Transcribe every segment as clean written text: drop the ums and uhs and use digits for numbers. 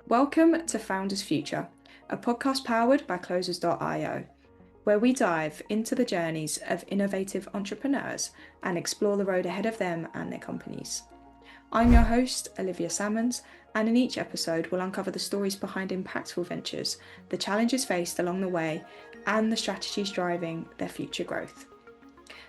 Welcome to Founders Future, a podcast powered by Closers.io, where we dive into the journeys of innovative entrepreneurs and explore the road ahead of them and their companies. I'm your host, Olivia Salmons, and in each episode we'll uncover the stories behind impactful ventures, the challenges faced along the way, and the strategies driving their future growth.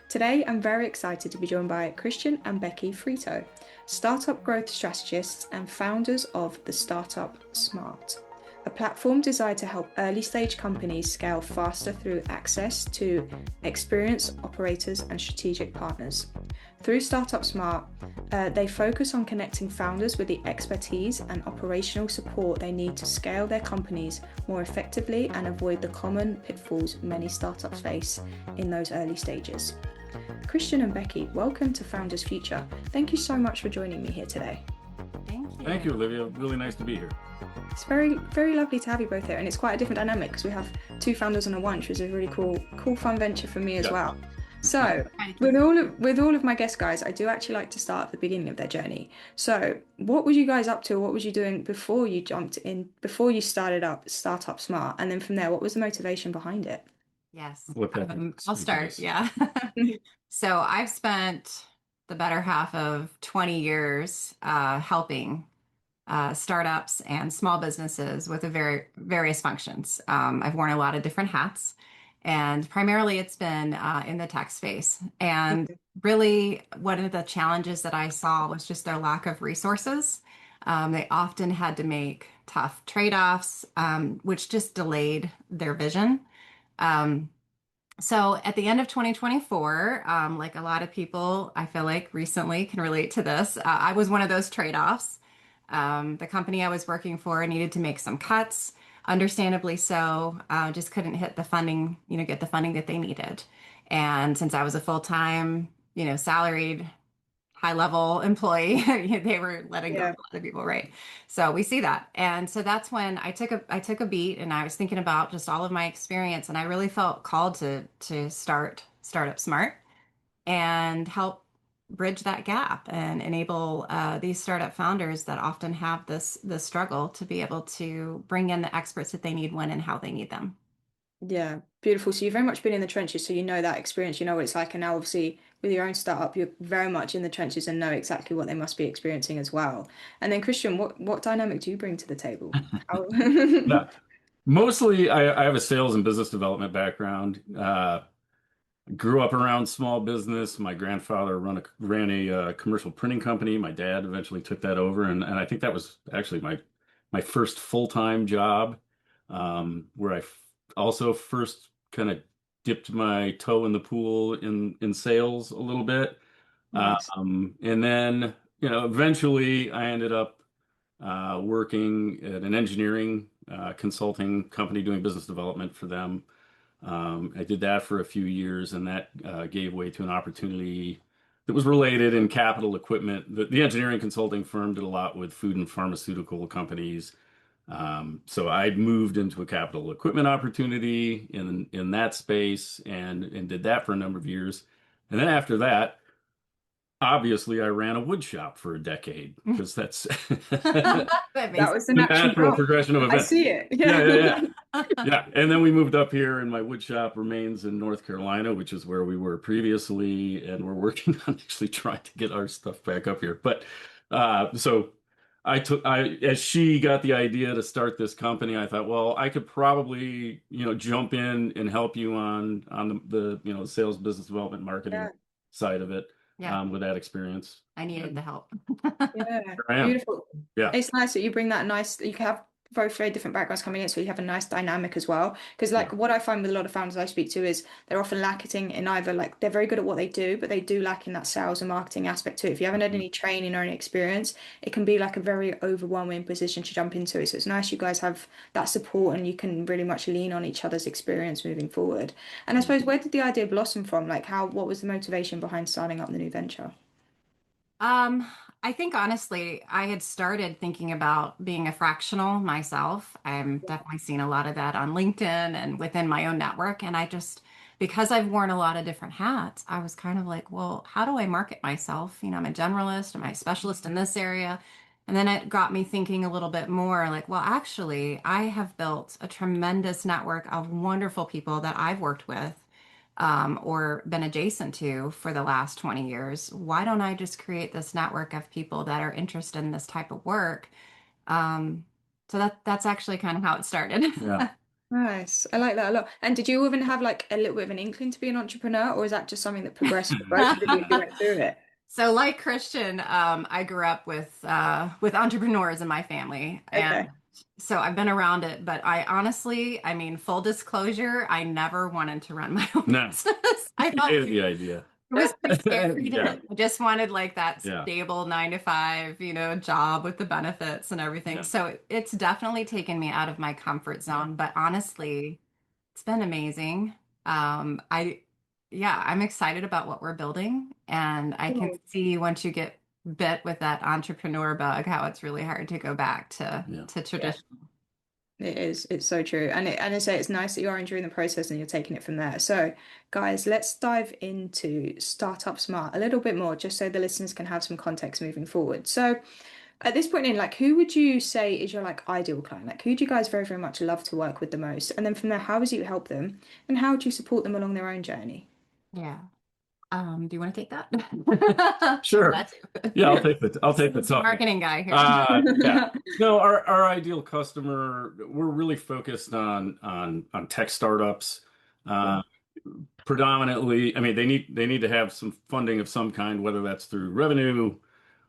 Today, I'm very excited to be joined by Christian and Becky Fittro, startup growth strategists and founders of the Startup Smart, a platform designed to help early-stage companies scale faster through access to experienced operators and strategic partners. Through Startup Smart, they focus on connecting founders with the expertise and operational support they need to scale their companies more effectively and avoid the common pitfalls many startups face in those early stages. Christian and Becky, welcome to Founders Future. Thank you so much for joining me here today. Thank you, Olivia. Really nice to be here. It's very, very lovely to have you both here, and it's quite a different dynamic because we have two founders on a one, which is a really cool, fun venture for me as well. So, with all of my guest guys, I do actually like to start at the beginning of their journey. So, what was you guys up to? What was you doing before you started up Startup Smart? And then from there, what was the motivation behind it? Yes, I'll start. Yeah. So I've spent the better half of 20 years helping startups and small businesses with various functions. I've worn a lot of different hats, and primarily it's been in the tech space. And really, one of the challenges that I saw was just their lack of resources. They often had to make tough trade-offs, which just delayed their vision. So at the end of 2024, like a lot of people, I feel like recently can relate to this. I was one of those trade-offs. The company I was working for needed to make some cuts, understandably so, just couldn't hit the funding, get the funding that they needed. And since I was a full-time, salaried high-level employee, they were letting go of a lot of people, right? So we see that. And so that's when I took a beat, and I was thinking about just all of my experience, and I really felt called to start Startup Smart and help bridge that gap and enable these startup founders that often have this struggle to be able to bring in the experts that they need when and how they need them. Yeah, beautiful. So you've very much been in the trenches, so you know that experience, you know what it's like. And now obviously with your own startup, you're very much in the trenches and know exactly what they must be experiencing as well. And then Christian, what dynamic do you bring to the table? Yeah. Mostly, I have a sales and business development background. Grew up around small business. My grandfather ran a commercial printing company. My dad eventually took that over, and I think that was actually my first full-time job, where also first kind of dipped my toe in the pool in sales a little bit. Nice. And then, eventually I ended up working at an engineering consulting company doing business development for them. I did that for a few years, and that gave way to an opportunity that was related in capital equipment. The engineering consulting firm did a lot with food and pharmaceutical companies. So I moved into a capital equipment opportunity in that space and did that for a number of years. And then after that, obviously, I ran a wood shop for a decade because that's That was the the natural natural growth. progression of I events. see it. Yeah. And then we moved up here, and my wood shop remains in North Carolina, which is where we were previously, and we're working on actually trying to get our stuff back up here. But so as she got the idea to start this company, I thought, well, I could probably, jump in and help you on the sales, business development, marketing Yeah. side of it. Yeah. With that experience. I needed the help. Yeah, Here I am. beautiful. Yeah. It's nice that you bring that nice, you can have both very different backgrounds coming in, so you have a nice dynamic as well. Because like what I find with a lot of founders I speak to is they're often lacking in either like they're very good at what they do, but they do lack in that sales and marketing aspect too. If you haven't had any training or any experience, it can be like a very overwhelming position to jump into. So it's nice you guys have that support and you can really much lean on each other's experience moving forward. And I suppose where did the idea blossom from? Like what was the motivation behind starting up the new venture? I think honestly, I had started thinking about being a fractional myself. I'm definitely seeing a lot of that on LinkedIn and within my own network. And because I've worn a lot of different hats, I was kind of like, well, how do I market myself? I'm a generalist, am I a specialist in this area? And then it got me thinking a little bit more like, well, actually, I have built a tremendous network of wonderful people that I've worked with or been adjacent to for the last 20 years. Why don't I just create this network of people that are interested in this type of work? Um, so that's actually kind of how it started. Yeah. Nice. I like that a lot. And did you even have like a little bit of an inkling to be an entrepreneur, or is that just something that progressed for both of you as you went through it? So, like Christian, I grew up with entrepreneurs in my family, and Okay. so I've been around it. But I honestly, I mean, full disclosure, I never wanted to run my own No, business. I thought hated the idea. it was too scary Yeah. to. I just wanted like that Yeah. stable 9 to 5, job with the benefits and everything. Yeah. So it's definitely taken me out of my comfort zone. But honestly, it's been amazing. I, yeah, I'm excited about what we're building, and I can Cool. see once you get bit with that entrepreneur bug, how it's really hard to go back Yeah. to Yeah, traditional. it is. It's so true. And I say it's nice that you are enjoying the process and you're taking it from there. So, guys, let's dive into Startup Smart a little bit more, just so the listeners can have some context moving forward. So, at this point in, like, who would you say is your like ideal client? Like, who do you guys very, very much love to work with the most? And then from there, how would you help them, and how would you support them along their own journey? Yeah. Do you want to take that? Sure. That's Yeah, I'll take the talking. marketing guy here. Yeah. No, our ideal customer, we're really focused on tech startups. Uh, Predominantly, I mean, they need to have some funding of some kind, whether that's through revenue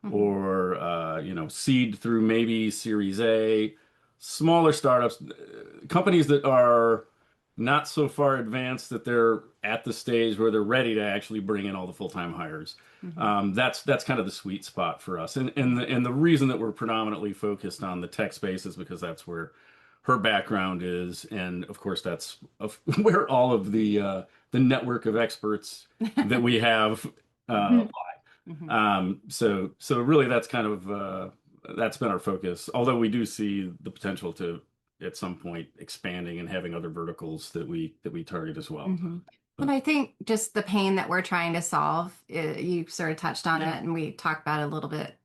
Mhm. or seed through maybe Series A. Smaller startups, companies that are not so far advanced that they're at the stage where they're ready to actually bring in all the full-time hires. Mhm. That's kind of the sweet spot for us. And the reason that we're predominantly focused on the tech space is because that's where her background is, and of course where all of the network of experts that we have Mhm. Mhm. so really that's kind of that's been our focus. Although we do see the potential to at some point expanding and having other verticals that we target as well. Mhm. And But I think just the pain that we're trying to solve, you sort of touched on yeah, it, and we talked about it a little bit,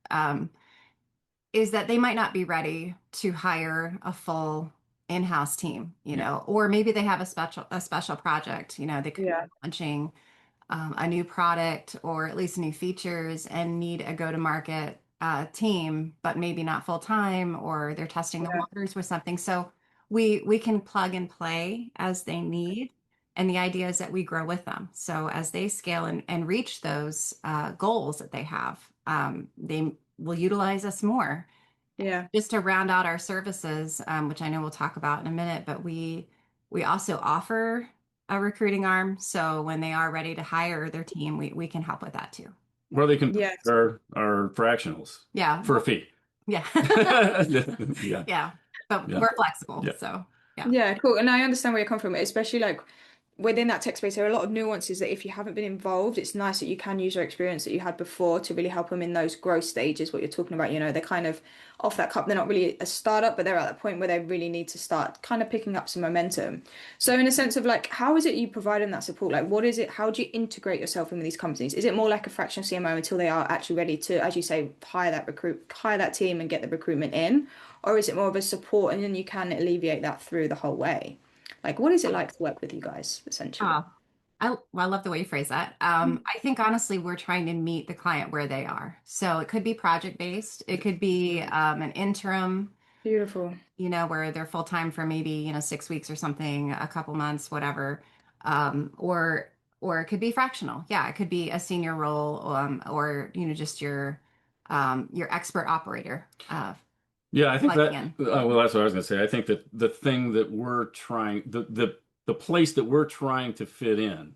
is that they might not be ready to hire a full in-house team, yeah, or maybe they have a special project, they could be Yeah, launching a new product or at least new features and need a go-to-market team, but maybe not full time, or they're testing the yeah, waters with something. So we can plug and play as they need. And the idea is that we grow with them. So as they scale and reach those goals that they have, they will utilize us more. yeah, Just to round out our services, which I know we'll talk about in a minute, but we also offer a recruiting arm. So when they are ready to hire their team, we can help with that too. where they can yes, our fractionals Yeah. for a fee. Yeah. Yeah, Yeah. But yeah, we're flexible. yeah. So yeah. yeah, cool. And I understand where you're coming from, especially like within that tech space, there are a lot of nuances that if you haven't been involved, it's nice that you can use your experience that you had before to really help them in those growth stages, what you're talking about. They're kind of off that cup. They're not really a startup, but they're at that point where they really need to start kind of picking up some momentum. So in a sense of like, how is it you provide them that support? Like, what is it? How do you integrate yourself in with these companies? Is it more like a fractional CMO until they are actually ready to, as you say, hire that team and get the recruitment in? Or is it more of a support and then you can alleviate that through the whole way? Like, what is it like to work with you guys, essentially? Oh, I love the way you phrase that. I think honestly, we're trying to meet the client where they are. So it could be project based. It could be an interim, Beautiful. where they're full time for maybe, 6 weeks or something, a couple months, whatever. Or it could be fractional. Yeah, it could be a senior role, or just your expert operator, Yeah, I think plugging that, in. well, that's what I was going to say. I think that the thing that we're trying, the place that we're trying to fit in,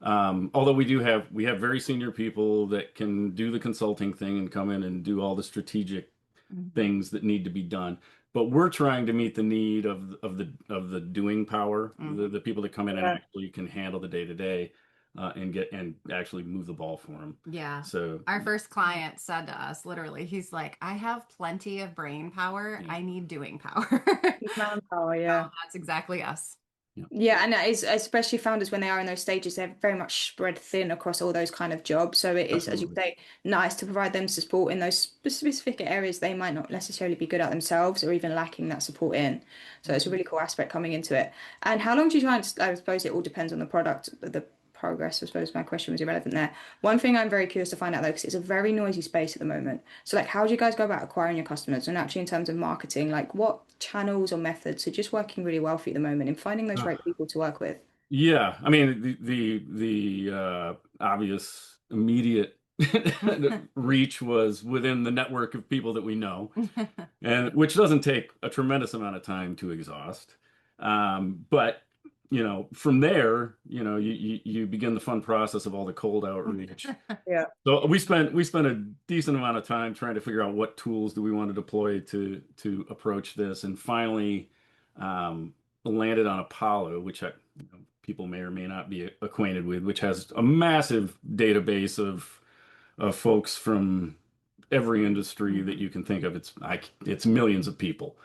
although we have very senior people that can do the consulting thing and come in and do all the strategic Mhm. things that need to be done. But we're trying to meet the need of the doing power, Mhm. the people that come in and Yeah. actually can handle the day to day, and actually move the ball for them. Yeah. So Our first client said to us, literally, he's like, I have plenty of brain power. yeah, I need doing power. Manpower, So yeah. that's exactly us. Yeah, Yeah, and that is especially founders when they are in those stages, they're very much spread thin across all those kind of jobs. So it is, as you absolutely. say, nice to provide them support in those specific areas they might not necessarily be good at themselves or even lacking that support in. So it's a Mhm. really cool aspect coming into it. And how long do you try and, I suppose it all depends on the product, the progress, I suppose my question was irrelevant there. One thing I'm very curious to find out though, because it's a very noisy space at the moment. So like how do you guys go about acquiring your customers and actually in terms of marketing, like what channels or methods are just working really well for you at the moment in finding those Uh, great people to work with? yeah, I mean the obvious immediate reach was within the network of people that we know, and which doesn't take a tremendous amount of time to exhaust. But from there, you begin the fun process of all the cold outreach. Yeah. So we spent a decent amount of time trying to figure out what tools do we want to deploy to approach this, and finally um, landed on Apollo, which people may or may not be acquainted with, which has a massive database of folks from every industry that Mhm. you can think of. It's millions of people,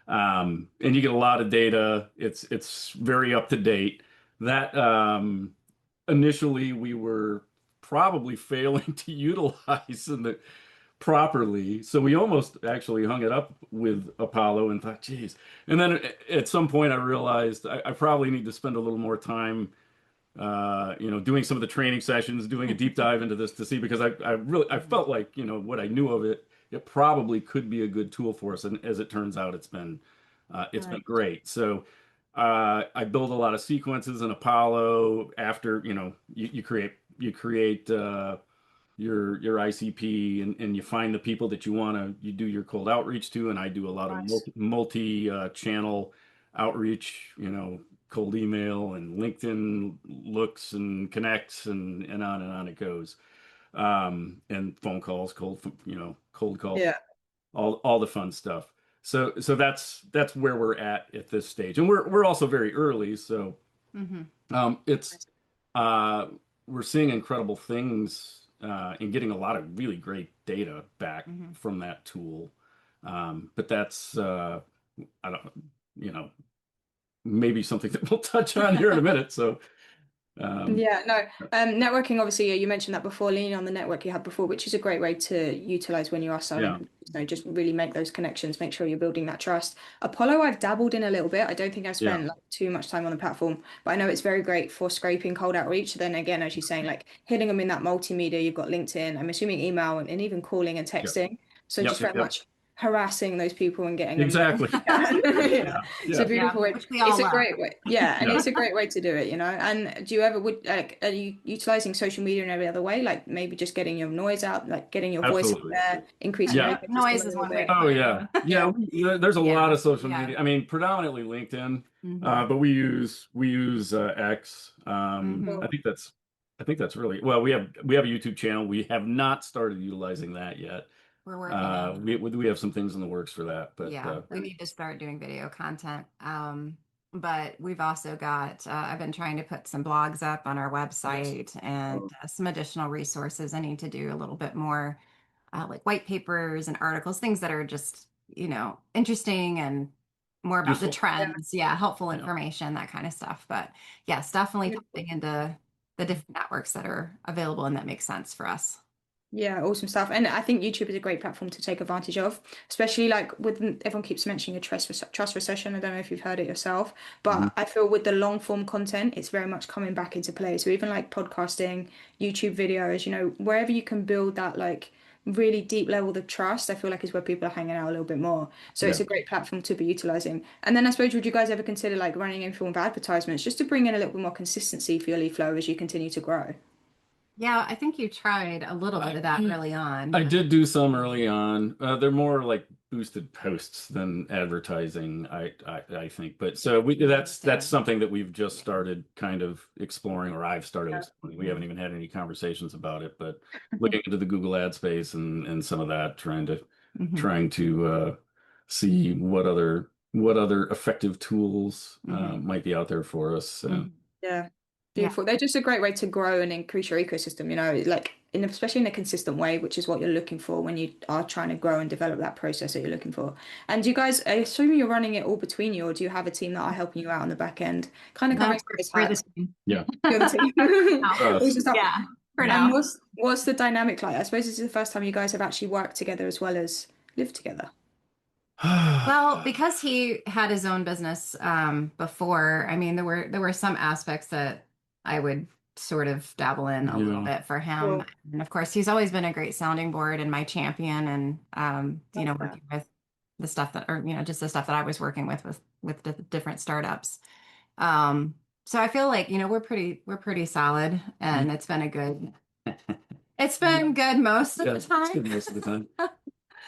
and you get a lot of data. It's very up to date. That initially we were probably failing to utilize properly, so we almost actually hung it up with Apollo and thought, geez. And then at some point I realized I probably need to spend a little more time doing some of the training sessions, doing a deep dive into this to see, because I felt like, what I knew of it, it probably could be a good tool for us. And as it turns out, it's been Right. great. So I build a lot of sequences in Apollo after, you create your ICP, and you find the people that you do your cold outreach to, and I do a lot of Nice. multi channel outreach, cold email and LinkedIn looks and connects, and on it goes. And phone calls, cold calls, Yeah. all the fun stuff. So that's where we're at this stage, and we're also very early. So Mhm. it's we're seeing incredible things and getting a lot of really great data back Mhm. from that tool. But that's I don't, you know, maybe something that we'll touch on here in a minute. So um, Yeah, no. Networking, obviously, yeah, you mentioned that before, leaning on the network you had before, which is a great way to utilize when you are starting, yeah, to, just really make those connections, make sure you're building that trust. Apollo, I've dabbled in a little bit. I don't think I've yeah, spent like too much time on the platform, but I know it's very great for scraping cold outreach. Then again, as you're saying, like hitting them in that multimedia, you've got LinkedIn, I'm assuming email and even calling and yep, texting. So yep, just yep, very yep. much harassing those people and getting them. Exactly. Yeah, Yeah, it's a yeah. Yeah, beautiful way. which we It's all a love. great way. Yeah, and Yeah. it's a great way to do it, And do you ever would like are you utilizing social media in every other way? Like maybe just getting your noise out, like getting your voice out Absolutely. there, increasing your Yeah. ecosystem Noise a is little one way to bit. Oh put it. yeah. Yeah. Yeah. There's a lot Yeah, of social yeah. media. I mean, predominantly LinkedIn, Hmm. but we use X. Hmm. I think that's really well. We have a YouTube channel. We have not started utilizing that yet. We're working on that. We have some things in the works for that, but Yeah, we need to start doing video content. But we've also got, I've been trying to put some blogs up on our website and oh, some additional resources. I need to do a little bit more like white papers and articles, things that are just, interesting and more about the useful. Yeah. trends. Yeah, helpful Yeah. information, that kind of stuff. But yes, definitely Beautiful. tapping into the different networks that are available and that make sense for us. Yeah, awesome stuff. And I think YouTube is a great platform to take advantage of, especially like with everyone keeps mentioning a trust recession. I don't know if you've heard it yourself, Mhm. but I feel with the long form content, it's very much coming back into play. So even like podcasting, YouTube videos, wherever you can build that like really deep level of trust, I feel like is where people are hanging out a little bit more. So Yeah. it's a great platform to be utilizing. And then I suppose, would you guys ever consider like running in form of advertisements just to bring in a little bit more consistency for your lead flow as you continue to grow? Yeah, I think you tried a little bit I of that early on, I but did do some early on. They're more like boosted posts than advertising, I think. But so that's interesting. something that we've just started kind of exploring, or I've started Yeah. exploring. We haven't Mhm. even had any conversations about it, but looking into the Google ad space and some of that, trying to Mhm. trying to see what other effective tools Mhm. might be out there for us. Mhm. Yeah, Yeah. beautiful. They're just a great way to grow and increase your ecosystem. Like especially in a consistent way, which is what you're looking for when you are trying to grow and develop that process that you're looking for. And do you guys, I assume you're running it all between you, or do you have a team that are helping you out on the back end? Kind of No, covering those we're the hats. team. Yeah. You're the team. Oh, Which is tough. yeah, for And now. what's the dynamic like? I suppose this is the first time you guys have actually worked together as well as lived together. Well, because he had his own business before, I mean, there were some aspects that I would sort of dabble in a little Yeah. bit for him. Cool. And of course, he's always been a great sounding board and my champion and Love that. working with the stuff that or just the stuff that I was working with the different startups. So I feel like, we're pretty solid and it's been good most of Yeah, the it's time. good most of the time.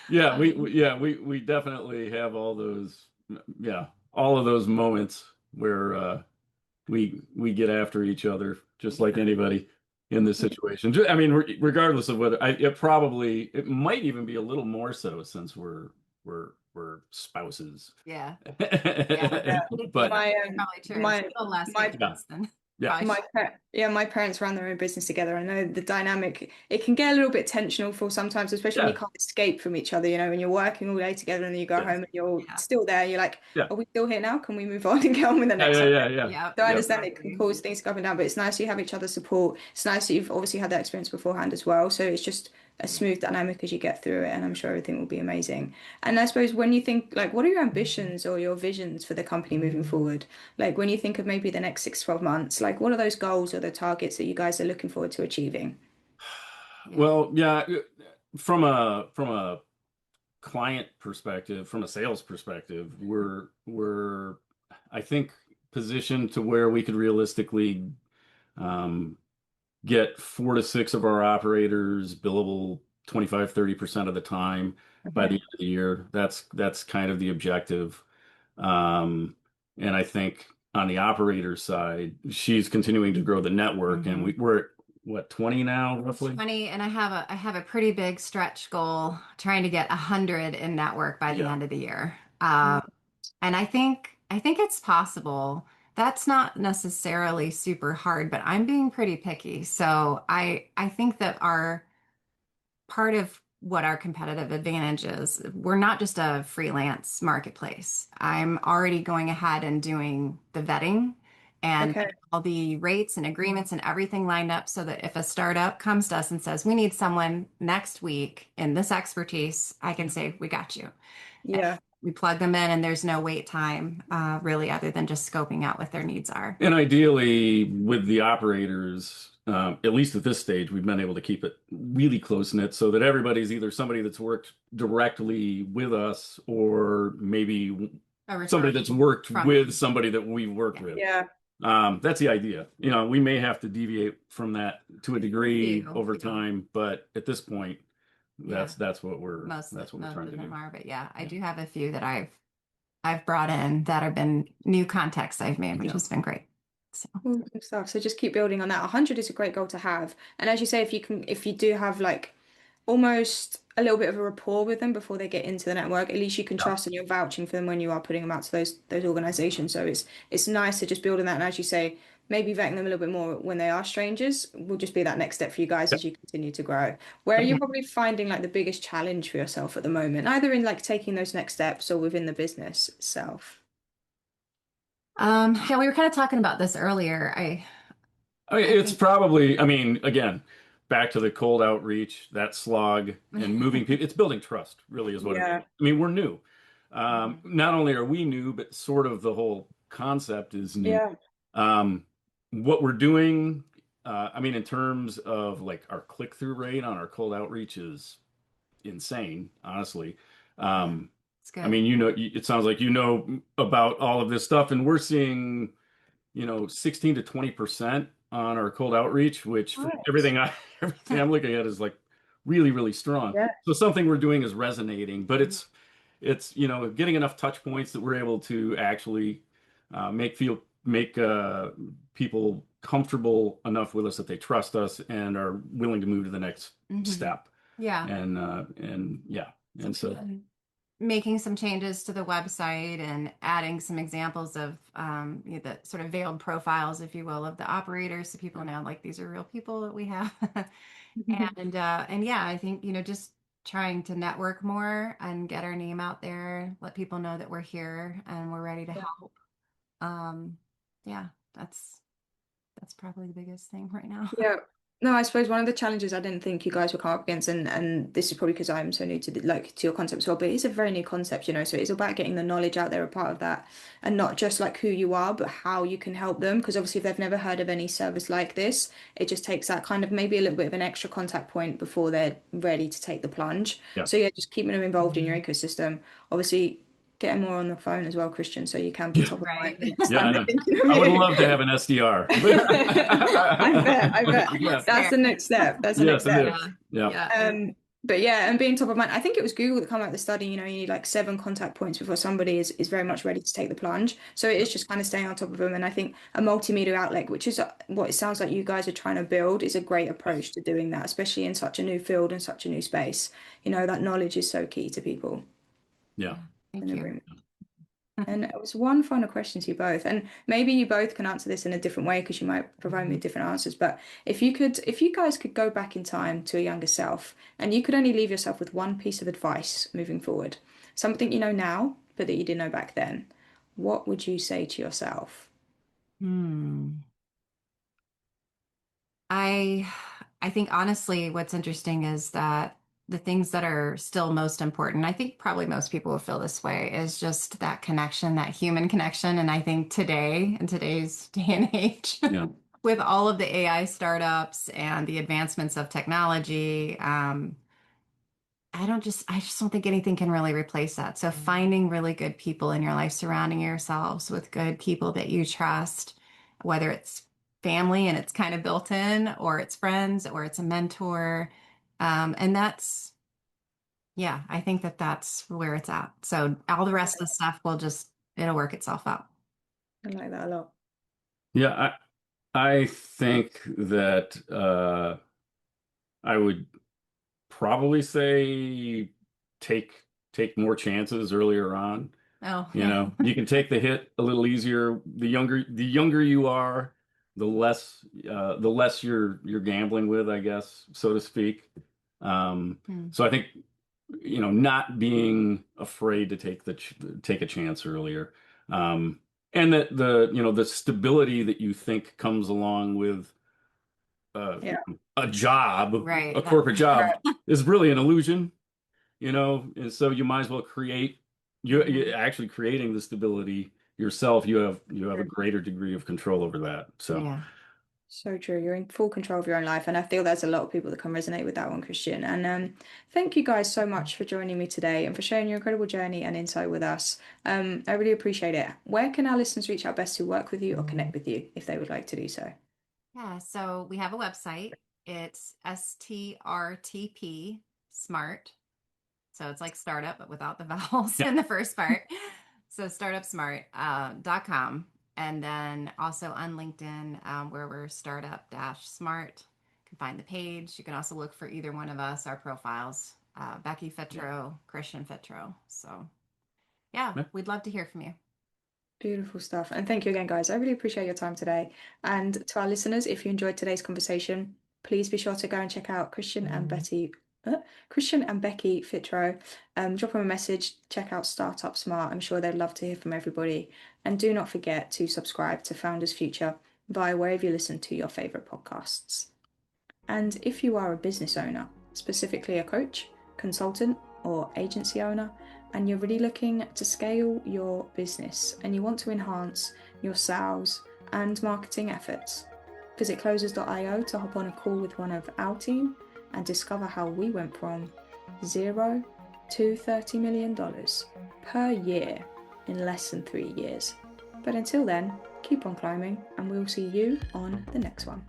Yeah, we definitely have all those, yeah, all of those moments where we get after each other just like anybody in this situation. I mean, regardless of whether it might even be a little more so since we're spouses. Yeah. Yeah. But My Probably true. my It's a little less my intense than yeah, probably My should. yeah, my parents ran their own business together. I know the dynamic, it can get a little bit tensional for sometimes, especially when yeah, you can't escape from each other, when you're working all day together and then you go yes, home and you're Yeah. still there. You're like, yeah, are we still here now? Can we move on and get on with the yeah, next yeah, one? yeah, yeah, Yep, So I yeah. understand it can exactly. cause things to go up and down, but it's nice you have each other's support. It's nice that you've obviously had that experience beforehand as well. So it's just a smooth dynamic as you get through it, and I'm sure everything will be amazing. And I suppose when you think, like, what are your ambitions or your visions for the company moving forward? Like, when you think of maybe the next 6 to 12 months, like, what are those goals or the targets that you guys are looking forward to achieving? Yeah. Well, yeah, from a client perspective, from a sales perspective, we're I think positioned to where we could realistically um, get 4 to 6 of our operators billable 25-30% of the time by the Okay. end of the year. That's kind of the objective. Um, and I think on the operator side, she's continuing to grow the network, and hmm we're at what, 20 now, roughly? 20, and I have a pretty big stretch goal trying to get 100 in network by the Yeah. end of the year. And I think it's possible. That's not necessarily super hard, but I'm being pretty picky. So I think that our part of what our competitive advantage is, we're not just a freelance marketplace. I'm already going ahead and doing the vetting and Okay. getting all the rates and agreements and everything lined up so that if a startup comes to us and says, we need someone next week in this expertise, I can say, we got you. And Yeah. we plug them in and there's no wait time, really, other than just scoping out what their needs are. And ideally, with the operators, at least at this stage, we've been able to keep it really close knit so that everybody's either somebody that's worked directly with us or maybe A somebody referral that's worked from with somebody that we've worked yeah, with. Yeah. That's the idea. We may have to deviate from that to a degree few. over time, but at this point, Yeah. that's what we're Most that's what we're most trying of to them do. are, but yeah, I Yeah. do have a few that I've brought in that have been new contacts I've made, which Yeah. has been great. So Good stuff. So just keep building on that. 100 is a great goal to have. And as you say, if you do have like almost a little bit of a rapport with them before they get into the network, at least you can Yeah. trust and you're vouching for them when you are putting them out to those organizations. So it's nice to just build on that. And as you say, maybe vetting them a little bit more when they are strangers will just be that next step for you guys as you continue to grow. Where are you probably finding like the biggest challenge for yourself at the moment, either in like taking those next steps or within the business itself? yeah, we were kind of talking about this earlier. I mean, I it's think probably, I mean, again, back to the cold outreach, that slog, and moving people. It's building trust, really, is what it is. Yeah. I mean, we're new. Mhm. Not only are we new, but sort of the whole concept is new. Yeah. Um, what we're doing, I mean, in terms of like our click-through rate on our cold outreach is insane, honestly. Yeah, Um, it's I good. mean, it sounds like you know about all of this stuff, and we're seeing 16 to 20% on our cold outreach, which from Nice. everything I'm looking at is like really, really strong. Yeah. So something we're doing is resonating, but it's getting enough touch points that we're able to actually make people comfortable enough with us that they trust us and are willing to move to the next hmm step. Yeah. And yeah. And so Good. making some changes to the website and adding some examples of the sort of veiled profiles, if you will, of the operators, so people know like these are real people that we have. And yeah, I think just trying to network more and get our name out there, let people know that we're here and we're ready to help. Yeah, that's probably the biggest thing right now. Yeah. No, I suppose one of the challenges I didn't think you guys would come up against, and this is probably because I'm so new to to your concept as well, but it's a very new concept, so it's about getting the knowledge out there, a part of that, and not just like who you are, but how you can help them. Because obviously, if they've never heard of any service like this, it just takes that kind of maybe a little bit of an extra contact point before they're ready to take the plunge. Yeah. So yeah, just keeping them involved in your ecosystem. Obviously, getting more on the phone as well, Christian, so you can be Yeah. top of mind Right. the next Yeah, time I they're know. thinking of I would you. love to have an SDR. I bet. Yeah. That's the next step. That's the next Yes, it step. is. Yeah. Yeah. But yeah, and being top of mind, I think it was Google that came out with the study, you need like 7 contact points before somebody is very much ready to take the plunge. So it is just kind of staying on top of them. And I think a multimedia outlet, which is what it sounds like you guys are trying to build, is a great approach to doing that, especially in such a new field and such a new space. That knowledge is so key to people Yeah. in Thank the you. room. And it was one final question to you both, and maybe you both can answer this in a different way because you might provide me with different answers. But if you guys could go back in time to a younger self, and you could only leave yourself with one piece of advice moving forward, something you know now, but that you didn't know back then, what would you say to yourself? Hmm. I I think honestly, what's interesting is that the things that are still most important, I think probably most people will feel this way, is just that connection, that human connection. And I think today, in today's day and age, Yeah. with all of the AI startups and the advancements of technology, I just don't think anything can really replace that. So finding really good people in your life, surrounding yourselves with good people that you trust, whether it's family and it's kind of built in, or it's friends, or it's a mentor. And yeah, I think that that's where it's at. So all the rest of the stuff it'll work itself out. I like that a lot. Yeah, I think that I would probably say take take more chances earlier on. Oh, yeah. You can take the hit a little easier. The younger you are, the less you're gambling with, I guess, so to speak. Hmm. So I think not being afraid to take a chance earlier. And that the stability that you think comes along with uh, Yeah. a job, Right. a corporate job, Right. is really an illusion, and so you might as well you're Mhm. actually creating the stability yourself. You have a greater degree of control over that. So Yeah. So true. You're in full control of your own life. And I feel there's a lot of people that can resonate with that one, Christian. And thank you guys so much for joining me today and for sharing your incredible journey and insight with us. I really appreciate it. Where can our listeners reach out best to work with you or connect with you if they would like to do so? Yeah. So we have a website. It's STRTP Smart. So it's like startup, but without the vowels yeah, in the first part. So startupsmart.com. And then also on LinkedIn, where we're startup dash smart. You can find the page. You can also look for either one of us, our profiles, Becky Fittro, Christian Fittro. So yeah, yeah. we'd love to hear from you. Beautiful stuff. And thank you again, guys. I really appreciate your time today. And to our listeners, if you enjoyed today's conversation, please be sure to go and check out Christian and Becky Fittro. Drop them a message, check out Startup Smart. I'm sure they'd love to hear from everybody. And do not forget to subscribe to Founders Future via wherever you listen to your favorite podcasts. And if you are a business owner, specifically a coach, consultant, or agency owner, and you're really looking to scale your business and you want to enhance your sales and marketing efforts, visit closers.io to hop on a call with one of our team and discover how we went from $0 to $30 million per year in less than 3 years. But until then, keep on climbing and we'll see you on the next one.